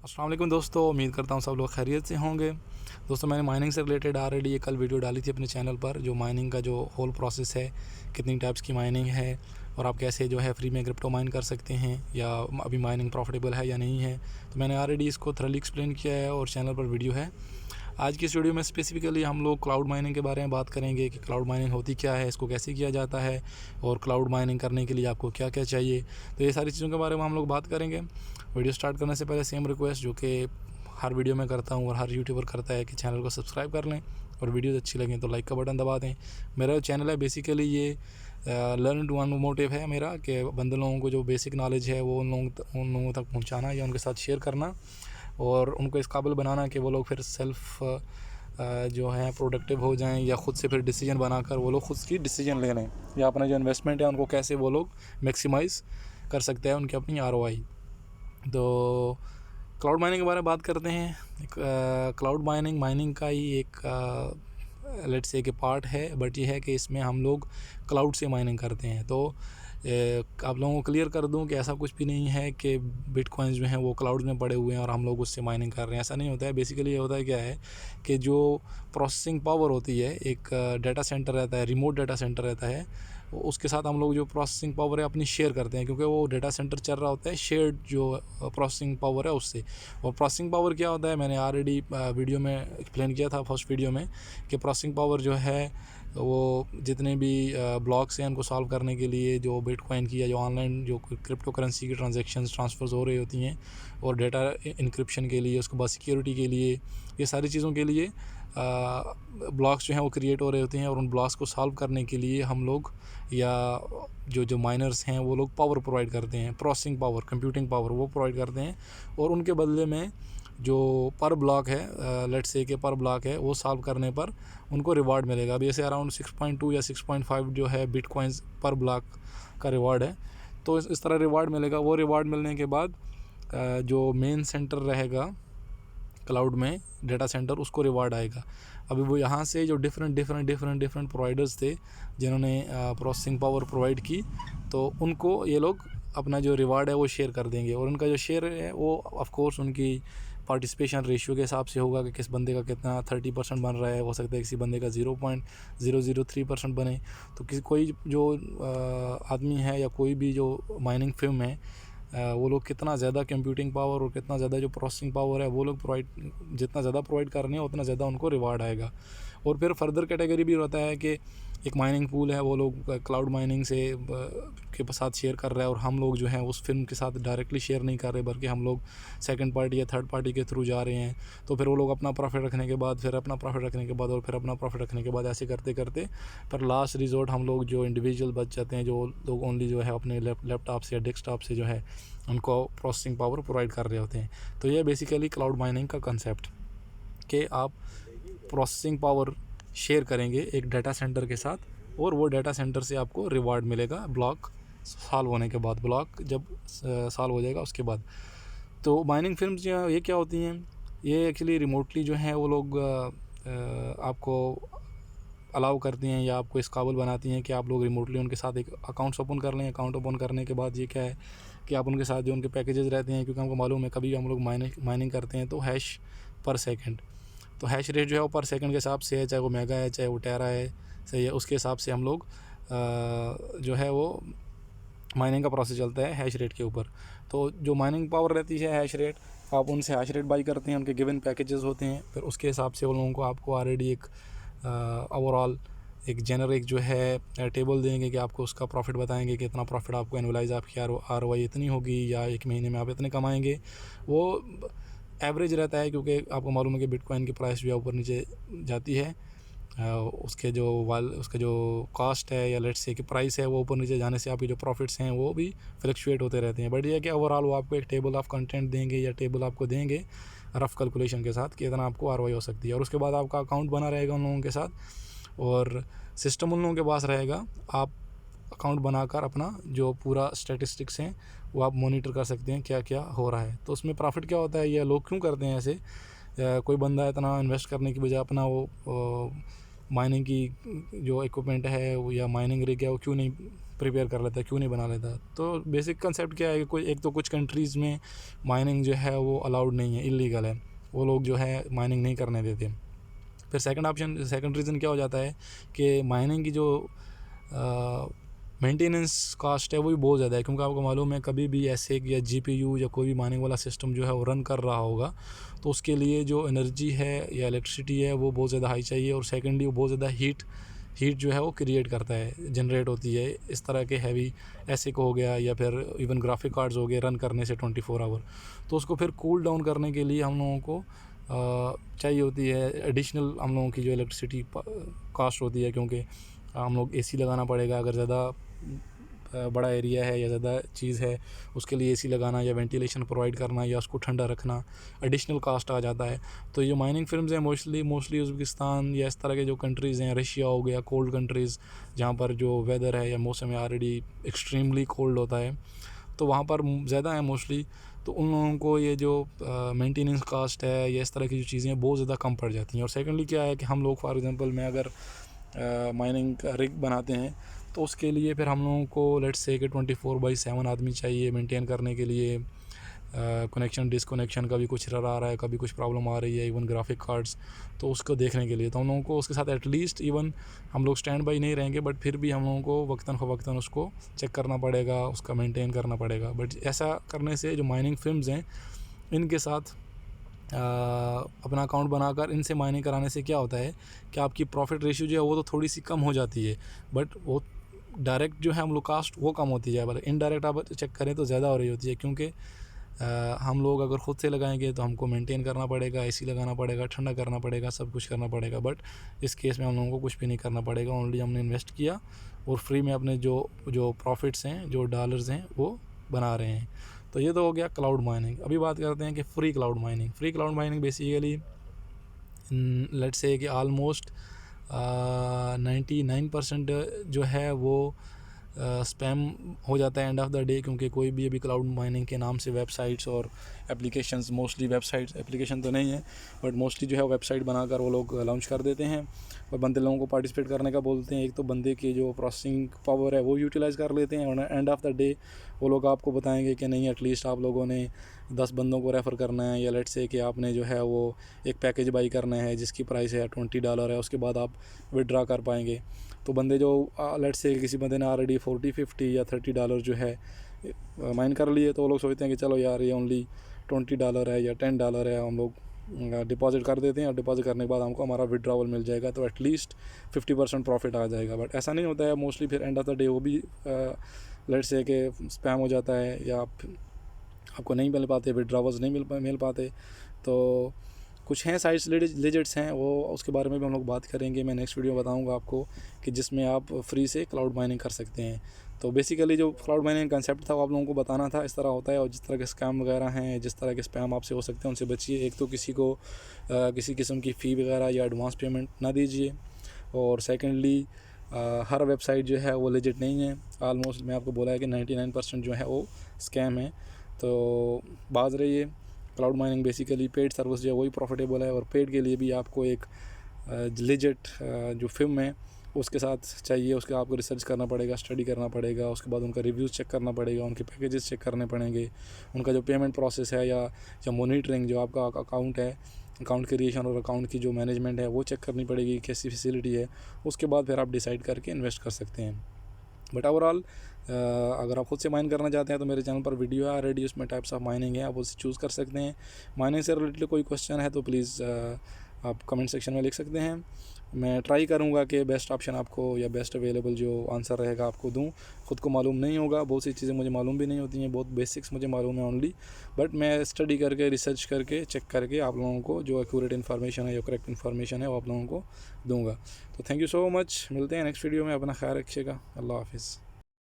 अस्सलाम वालेकुम दोस्तों, उम्मीद करता हूँ सब लोग खैरियत से होंगे। दोस्तों, मैंने माइनिंग से रिलेटेड ऑलरेडी ये कल वीडियो डाली थी अपने चैनल पर, जो माइनिंग का जो होल प्रोसेस है, कितनी टाइप्स की माइनिंग है और आप कैसे जो है फ्री में क्रिप्टो माइन कर सकते हैं या अभी माइनिंग प्रॉफिटेबल है या नहीं है। तो मैंने ऑलरेडी इसको थरली एक्सप्लेन किया है और चैनल पर वीडियो है। आज की इस वीडियो में स्पेसिफिकली हम लोग क्लाउड माइनिंग के बारे में बात करेंगे कि क्लाउड माइनिंग होती क्या है, इसको कैसे किया जाता है और क्लाउड माइनिंग करने के लिए आपको क्या क्या चाहिए। तो ये सारी चीज़ों के बारे में हम लोग बात करेंगे। वीडियो स्टार्ट करने से पहले सेम रिक्वेस्ट जो कि हर वीडियो में करता हूँ और हर यूट्यूबर करता है कि चैनल को सब्सक्राइब कर लें और वीडियोज़ अच्छी लगें तो लाइक का बटन दबा दें। मेरा चैनल है बेसिकली ये लर्न टू अर्न मोटिव है मेरा, कि बंदे लोगों को जो बेसिक नॉलेज है वो उन लोगों तक पहुँचाना या उनके साथ शेयर करना और उनको इस काबिल बनाना कि वो लोग फिर सेल्फ़ जो है प्रोडक्टिव हो जाएं या ख़ुद से फिर डिसीजन बनाकर वो लोग ख़ुद की डिसीजन ले लें या अपना जो इन्वेस्टमेंट है उनको कैसे वो लोग मैक्सिमाइज़ कर सकते हैं उनकी अपनी ROI। तो क्लाउड माइनिंग के बारे में बात करते हैं। क्लाउड माइनिंग का ही एक लेट्स से कि पार्ट है, बट ये है कि इसमें हम लोग क्लाउड से माइनिंग करते हैं। तो आप लोगों को क्लियर कर दूं कि ऐसा कुछ भी नहीं है कि बिटकॉइंस जो हैं वो क्लाउड में पड़े हुए हैं और हम लोग उससे माइनिंग कर रहे हैं, ऐसा नहीं होता है। बेसिकली ये होता है क्या है कि जो प्रोसेसिंग पावर होती है, एक डाटा सेंटर रहता है, रिमोट डाटा सेंटर रहता है, उसके साथ हम लोग जो प्रोसेसिंग पावर है अपनी शेयर करते हैं, क्योंकि वो डाटा सेंटर चल रहा होता है शेयर्ड जो प्रोसेसिंग पावर है उससे। और प्रोसेसिंग पावर क्या होता है, मैंने ऑलरेडी वीडियो में एक्सप्लेन किया था फर्स्ट वीडियो में, कि प्रोसेसिंग पावर जो है वो जितने भी ब्लॉक्स हैं उनको सॉल्व करने के लिए, जो बिटकॉइन की या जो ऑनलाइन जो क्रिप्टो करेंसी की ट्रांजैक्शंस ट्रांसफ़र्स हो रही होती हैं और डेटा इनक्रिप्शन के लिए, उसके बाद सिक्योरिटी के लिए, ये सारी चीज़ों के लिए ब्लॉक्स जो हैं वो क्रिएट हो रहे होते हैं। और उन ब्लॉक्स को सॉल्व करने के लिए हम लोग या जो माइनर्स हैं वो लोग पावर प्रोवाइड करते हैं, प्रोसेसिंग पावर, कंप्यूटिंग पावर वो प्रोवाइड करते हैं। और उनके बदले में जो पर ब्लॉक है, लेट्स से कि पर ब्लॉक है, वो सॉल्व करने पर उनको रिवार्ड मिलेगा। अभी जैसे अराउंड 6.2 या 6.5 जो है बिटकॉइंस पर ब्लॉक का रिवार्ड है। तो इस तरह रिवार्ड मिलेगा। वो रिवार्ड मिलने के बाद जो मेन सेंटर रहेगा क्लाउड में, डाटा सेंटर, उसको रिवार्ड आएगा। अभी वो यहाँ से जो डिफरेंट प्रोवाइडर्स थे जिन्होंने प्रोसेसिंग पावर प्रोवाइड की, तो उनको ये लोग अपना जो रिवार्ड है वो शेयर कर देंगे। और उनका जो शेयर है वो ऑफ कोर्स उनकी पार्टिसिपेशन रेशियो के हिसाब से होगा कि किस बंदे का कितना 30% बन रहा है। हो सकता है किसी बंदे का 0.003% बने। तो किसी कोई जो आदमी है या कोई भी जो माइनिंग फर्म है, वो लोग कितना ज़्यादा कंप्यूटिंग पावर और कितना ज़्यादा जो प्रोसेसिंग पावर है वो लोग जितना ज़्यादा प्रोवाइड कर रहे हैं उतना ज़्यादा उनको रिवार्ड आएगा। और फिर फर्दर कैटेगरी भी होता है कि एक माइनिंग पूल है, वो लोग क्लाउड माइनिंग से के साथ शेयर कर रहा है और हम लोग जो हैं उस फिल्म के साथ डायरेक्टली शेयर नहीं कर रहे, बल्कि हम लोग सेकंड पार्टी या थर्ड पार्टी के थ्रू जा रहे हैं। तो फिर वो लोग अपना प्रॉफिट रखने के बाद, फिर अपना प्रॉफिट रखने के बाद और फिर अपना प्रॉफिट रखने के बाद, ऐसे करते करते पर लास्ट रिजॉर्ट हम लोग जो इंडिविजुअल बच जाते हैं, जो लोग ओनली जो है अपने लैपटॉप से या डेस्कटॉप से जो है उनको प्रोसेसिंग पावर प्रोवाइड कर रहे होते हैं। तो ये बेसिकली क्लाउड माइनिंग का कंसेप्ट, कि आप प्रोसेसिंग पावर शेयर करेंगे एक डाटा सेंटर के साथ और वो डाटा सेंटर से आपको रिवार्ड मिलेगा ब्लॉक सॉल्व होने के बाद, ब्लॉक जब सॉल्व हो जाएगा उसके बाद। तो माइनिंग फिर्म्स जो ये क्या होती हैं, ये एक्चुअली रिमोटली जो है वो लोग आपको अलाउ करती हैं या आपको इस काबिल बनाती हैं कि आप लोग रिमोटली उनके साथ एक अकाउंट्स ओपन कर लें। अकाउंट ओपन करने के बाद ये क्या है कि आप उनके साथ जो उनके पैकेजेस रहते हैं, क्योंकि हमको मालूम है कभी हम लोग माइनिंग करते हैं तो हैश पर सेकंड, तो हैश रेट जो है वो पर सेकंड के हिसाब से है, चाहे वो मेगा है चाहे वो टेरा है, सही है, उसके हिसाब से हम लोग जो है वो माइनिंग का प्रोसेस चलता है हैश रेट के ऊपर। तो जो माइनिंग पावर रहती है हैश रेट, आप उनसे हैश रेट बाई करते हैं, उनके गिवन पैकेजेस होते हैं, फिर उसके हिसाब से उन लोगों को आपको ऑलरेडी एक ओवरऑल एक जेनरिक जो है टेबल देंगे कि आपको उसका प्रॉफिट बताएंगे कि इतना प्रॉफिट आपको एनुअलाइज आपकी ROI इतनी होगी या एक महीने में आप इतने कमाएंगे। वो एवरेज रहता है, क्योंकि आपको मालूम है कि बिटकॉइन की प्राइस भी ऊपर नीचे जाती है, उसका जो कॉस्ट है या लेट्स से कि प्राइस है वो ऊपर नीचे जाने से आपके जो प्रॉफिट्स हैं वो भी फ्लक्चुएट होते रहते हैं। बट ये कि ओवरऑल वो आपको एक टेबल ऑफ कंटेंट देंगे या टेबल आपको देंगे रफ़ कैलकुलेशन के साथ कि इतना आपको ROI हो सकती है। और उसके बाद आपका अकाउंट बना रहेगा उन लोगों के साथ और सिस्टम उन लोगों के पास रहेगा। आप अकाउंट बनाकर अपना जो पूरा स्टैटिस्टिक्स हैं वो आप मॉनिटर कर सकते हैं क्या क्या हो रहा है। तो उसमें प्रॉफिट क्या होता है या लोग क्यों करते हैं ऐसे, कोई बंदा इतना इन्वेस्ट करने की बजाय अपना वो माइनिंग की जो इक्विपमेंट है या माइनिंग रिग है वो क्यों नहीं प्रिपेयर कर लेता, क्यों नहीं बना लेता। तो बेसिक कंसेप्ट क्या है कि कोई एक तो कुछ कंट्रीज़ में माइनिंग जो है वो अलाउड नहीं है, इलीगल है, वो लोग जो है माइनिंग नहीं करने देते। फिर सेकंड रीज़न क्या हो जाता है कि माइनिंग की जो मेंटेनेंस कॉस्ट है वो भी बहुत ज़्यादा है, क्योंकि आपको मालूम है कभी भी ऐसे या जीपीयू या कोई भी माइनिंग वाला सिस्टम जो है वो रन कर रहा होगा तो उसके लिए जो एनर्जी है या इलेक्ट्रिसिटी है वो बहुत ज़्यादा हाई चाहिए, और सेकेंडली वो बहुत ज़्यादा हीट जो है वो क्रिएट करता है, जनरेट होती है इस तरह के हैवी एसिक हो गया या फिर इवन ग्राफिक कार्ड्स हो गए रन करने से 24 आवर। तो उसको फिर कूल डाउन करने के लिए हम लोगों को चाहिए होती है एडिशनल हम लोगों की जो इलेक्ट्रिसिटी कॉस्ट होती है, क्योंकि हम लोग एसी लगाना पड़ेगा, अगर ज़्यादा बड़ा एरिया है या ज़्यादा चीज़ है उसके लिए एसी लगाना या वेंटिलेशन प्रोवाइड करना या उसको ठंडा रखना एडिशनल कास्ट आ जाता है। तो ये माइनिंग फिर्म्स हैं मोस्टली उज़्बेकिस्तान या इस तरह के जो कंट्रीज़ हैं, रशिया हो गया, कोल्ड कंट्रीज़ जहाँ पर जो वेदर है या मौसम है ऑलरेडी एक्सट्रीमली कोल्ड होता है, तो वहाँ पर ज़्यादा है मोस्टली। तो उन लोगों को ये जो मेंटेनेंस कास्ट है या इस तरह की जो चीज़ें हैं बहुत ज़्यादा कम पड़ जाती हैं। और सेकेंडली क्या है कि हम लोग फॉर एग्ज़ाम्पल मैं अगर माइनिंग का रिग बनाते हैं तो उसके लिए फिर हम लोगों को लेट्स से कि 24/7 आदमी चाहिए मेंटेन करने के लिए। कनेक्शन डिसकनेक्शन का भी कुछ एरर आ रहा है, कभी कुछ प्रॉब्लम आ रही है, इवन ग्राफिक कार्ड्स, तो उसको देखने के लिए तो हम लोगों को उसके साथ एटलीस्ट इवन हम लोग स्टैंड बाई नहीं रहेंगे, बट फिर भी हम लोगों को वक्तन उसको चेक करना पड़ेगा, उसका मेंटेन करना पड़ेगा। बट ऐसा करने से जो माइनिंग फिर्म्स हैं इनके साथ अपना अकाउंट बनाकर इनसे माइनिंग कराने से क्या होता है कि आपकी प्रॉफिट रेशियो जो है वो तो थोड़ी सी कम हो जाती है, बट वो डायरेक्ट जो है हम लोग कास्ट वो कम होती है, बट इनडायरेक्ट आप चेक करें तो ज़्यादा हो रही होती है, क्योंकि हम लोग अगर ख़ुद से लगाएंगे तो हमको मेंटेन करना पड़ेगा, एसी लगाना पड़ेगा, ठंडा करना पड़ेगा, सब कुछ करना पड़ेगा। बट इस केस में हम लोगों को कुछ भी नहीं करना पड़ेगा, ओनली हमने इन्वेस्ट किया और फ्री में अपने जो प्रॉफिट्स हैं, जो डॉलर्स हैं वो बना रहे हैं। तो ये तो हो गया क्लाउड माइनिंग। अभी बात करते हैं कि free cloud mining basically let's say कि ऑलमोस्ट 99% जो है वो स्पैम हो जाता है एंड ऑफ द डे, क्योंकि कोई भी अभी क्लाउड माइनिंग के नाम से वेबसाइट्स और एप्लीकेशंस, मोस्टली वेबसाइट्स, एप्लीकेशन तो नहीं है बट मोस्टली जो है वेबसाइट बनाकर वो लोग लॉन्च कर देते हैं और बंदे लोगों को पार्टिसिपेट करने का बोलते हैं। एक तो बंदे की जो प्रोसेसिंग पावर है वो यूटिलाइज़ कर लेते हैं और एंड ऑफ द डे वो लोग आपको बताएंगे कि नहीं एटलीस्ट आप लोगों ने 10 बंदों को रेफ़र करना है, या लेट्स से कि आपने जो है वो एक पैकेज बाई करना है जिसकी प्राइस है $20 है, उसके बाद आप विड्रा कर पाएंगे। तो बंदे जो लेट्स से किसी बंदे ने ऑलरेडी 40, 50 या $30 जो है माइन कर लिए, तो वो लोग सोचते हैं कि चलो यार ये ओनली $20 है या $10 है, हम लोग डिपॉजिट कर देते हैं और डिपॉजिट करने के बाद हमको हमारा विड्रॉवल मिल जाएगा, तो एटलीस्ट 50% प्रॉफिट आ जाएगा। बट ऐसा नहीं होता है मोस्टली, फिर एंड ऑफ द डे वो भी लेट्स से कि स्पैम हो जाता है या आपको नहीं मिल पाते, विड्रॉवल्स नहीं मिल पाते। तो कुछ हैं साइट्स लिजिट्स हैं, वो उसके बारे में भी हम लोग बात करेंगे। मैं नेक्स्ट वीडियो बताऊंगा आपको कि जिसमें आप फ्री से क्लाउड माइनिंग कर सकते हैं। तो बेसिकली जो क्लाउड माइनिंग कंसेप्ट था वो आप लोगों को बताना था, इस तरह होता है। और जिस तरह के स्कैम वगैरह हैं, जिस तरह के स्पैम आपसे हो सकते हैं उनसे बचिए। एक तो किसी को किसी किस्म की फ़ी वगैरह या एडवांस पेमेंट ना दीजिए, और सेकेंडली हर वेबसाइट जो है वो लेजिट नहीं है। ऑलमोस्ट मैं आपको बोला है कि 99% जो है वो स्कैम है। तो बाज रहिए। Cloud mining basically paid service जो है वही प्रॉफिटेबल है, और पेड के लिए भी आपको एक लेजिट जो फिल्म है उसके साथ चाहिए। उसके आपको रिसर्च करना पड़ेगा, स्टडी करना पड़ेगा, उसके बाद उनका रिव्यूज़ चेक करना पड़ेगा, उनके पैकेजेस चेक करने पड़ेंगे, उनका जो पेमेंट प्रोसेस है या मॉनिटरिंग जो आपका अकाउंट है, अकाउंट क्रिएशन और अकाउंट की जो मैनेजमेंट है वो चेक करनी पड़ेगी, कैसी फैसिलिटी है। उसके बाद फिर आप डिसाइड करके इन्वेस्ट कर सकते हैं। बट ओवरऑल अगर आप खुद से माइन करना चाहते हैं तो मेरे चैनल पर वीडियो है ऑलरेडी, उसमें टाइप्स ऑफ माइनिंग है, आप उससे चूज़ कर सकते हैं। माइनिंग से रिलेटेड कोई क्वेश्चन है तो प्लीज़ आप कमेंट सेक्शन में लिख सकते हैं। मैं ट्राई करूंगा कि बेस्ट ऑप्शन आपको या बेस्ट अवेलेबल जो आंसर रहेगा आपको दूं। ख़ुद को मालूम नहीं होगा, बहुत सी चीज़ें मुझे मालूम भी नहीं होती हैं, बहुत बेसिक्स मुझे मालूम है ओनली, बट मैं स्टडी करके, रिसर्च करके, चेक करके आप लोगों को जो एक्यूरेट इन्फॉर्मेशन है, जो करेक्ट इन्फॉर्मेशन है वो आप लोगों को दूँगा। तो थैंक यू सो मच, मिलते हैं नेक्स्ट वीडियो में। अपना ख्याल रखिएगा। अल्लाह हाफिज़।